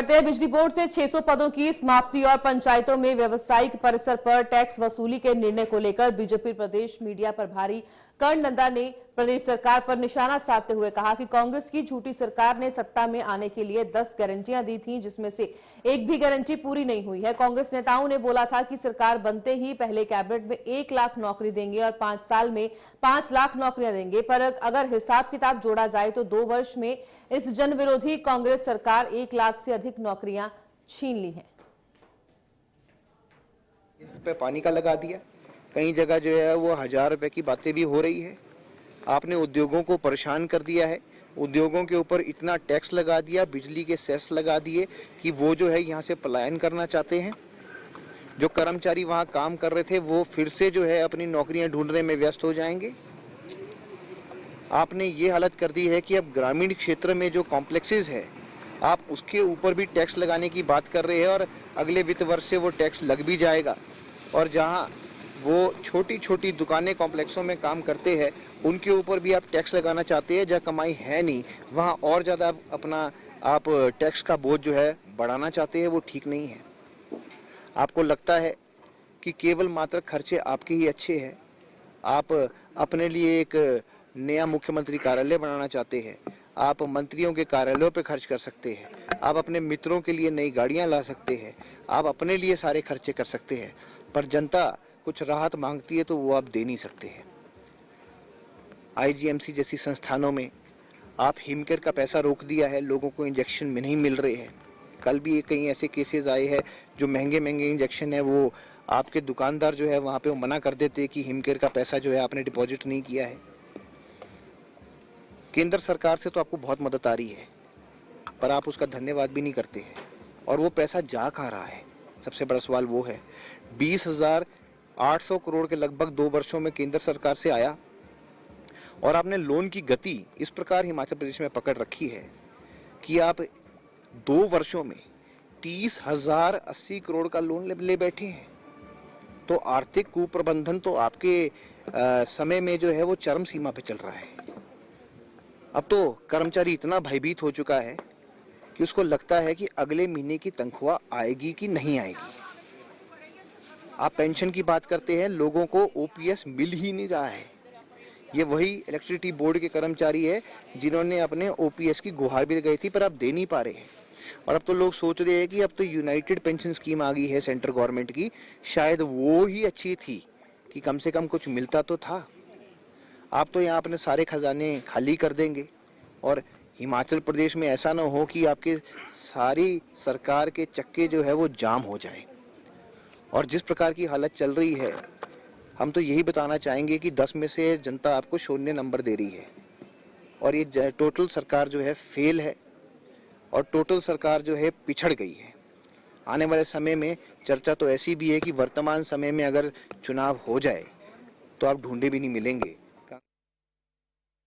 करते हैं। बिजली बोर्ड से 600 पदों की समाप्ति और पंचायतों में व्यवसायिक परिसर पर टैक्स वसूली के निर्णय को लेकर बीजेपी प्रदेश मीडिया प्रभारी कर्ण नंदा ने प्रदेश सरकार पर निशाना साधते हुए कहा कि कांग्रेस की झूठी सरकार ने सत्ता में आने के लिए 10 गारंटियां दी थीं, जिसमें से एक भी गारंटी पूरी नहीं हुई है। कांग्रेस नेताओं ने बोला था कि सरकार बनते ही पहले कैबिनेट में 1 लाख नौकरी देंगे और 5 साल में 5 लाख नौकरियां देंगे, पर अगर हिसाब किताब जोड़ा जाए तो 2 वर्ष में इस जनविरोधी कांग्रेस सरकार 1 लाख से अधिक नौकरियां छीन ली हैं। पे पानी का लगा दिया, कई जगह जो है वो 1000 रुपए की बातें भी हो रही है। आपने उद्योगों को परेशान कर दिया है, उद्योगों के ऊपर इतना टैक्स लगा दिया, बिजली के सेस लगा दिए कि वो जो है यहाँ से पलायन करना चाहते हैं। जो कर्मचारी वहाँ काम कर रहे थे वो फिर से जो है अपनी नौकरियां ढूंढने में व्यस्त हो जाएंगे। आपने ये हालत कर दी है कि अब ग्रामीण क्षेत्र में जो कॉम्प्लेक्सेस है आप उसके ऊपर भी टैक्स लगाने की बात कर रहे हैं और अगले वित्त वर्ष से वो टैक्स लग भी जाएगा। और जहाँ वो छोटी छोटी दुकानें कॉम्प्लेक्सों में काम करते हैं उनके ऊपर भी आप टैक्स लगाना चाहते हैं। जहाँ कमाई है नहीं वहाँ और ज़्यादा आप टैक्स का बोझ जो है बढ़ाना चाहते हैं, वो ठीक नहीं है। आपको लगता है कि केवल मात्र खर्चे आपके ही अच्छे हैं। आप अपने लिए एक नया मुख्यमंत्री कार्यालय बनाना चाहते हैं, आप मंत्रियों के कार्यालयों पे खर्च कर सकते हैं, आप अपने मित्रों के लिए नई गाड़ियां ला सकते हैं, आप अपने लिए सारे खर्चे कर सकते हैं, पर जनता कुछ राहत मांगती है तो वो आप दे नहीं सकते हैं। आईजीएमसी जैसी संस्थानों में आप हिमकेयर का पैसा रोक दिया है, लोगों को इंजेक्शन में नहीं मिल रहे हैं। कल भी कई ऐसे केसेस आए हैं जो महंगे महंगे इंजेक्शन है वो आपके दुकानदार जो है वहाँ पे वो मना कर देते हैं कि हिमकेयर का पैसा जो है आपने डिपॉजिट नहीं किया है। केंद्र सरकार से तो आपको बहुत मदद आ रही है पर आप उसका धन्यवाद भी नहीं करते हैं और वो पैसा जा कहाँ रहा है। सबसे बड़ा सवाल वो है। 20,800 करोड़ के लगभग 2 वर्षों में केंद्र सरकार से आया और आपने लोन की गति इस प्रकार हिमाचल प्रदेश में पकड़ रखी है कि आप 2 वर्षों में 30,080 करोड़ का लोन ले बैठे हैं। तो आर्थिक कुप्रबंधन तो आपके समय में जो है वो चरम सीमा पे चल रहा है। अब तो कर्मचारी इतना भयभीत हो चुका है कि उसको लगता है कि अगले महीने की तनख्वाह आएगी कि नहीं आएगी। आप पेंशन की बात करते हैं, लोगों को ओपीएस मिल ही नहीं रहा है। ये वही इलेक्ट्रिसिटी बोर्ड के कर्मचारी है जिन्होंने अपने ओपीएस की गुहार भी लगाई थी पर आप दे नहीं पा रहे हैं। और अब तो लोग सोच रहे हैं कि अब तो यूनाइटेड पेंशन स्कीम आ गई है सेंट्रल गवर्नमेंट की, शायद वो ही अच्छी थी कि कम से कम कुछ मिलता तो था। आप तो यहाँ अपने सारे खजाने खाली कर देंगे और हिमाचल प्रदेश में ऐसा ना हो कि आपके सारी सरकार के चक्के जो है वो जाम हो जाए। और जिस प्रकार की हालत चल रही है हम तो यही बताना चाहेंगे कि 10 में से जनता आपको 0 नंबर दे रही है और ये टोटल सरकार जो है फेल है और टोटल सरकार जो है पिछड़ गई है। आने वाले समय में चर्चा तो ऐसी भी है कि वर्तमान समय में अगर चुनाव हो जाए तो आप ढूंढे भी नहीं मिलेंगे।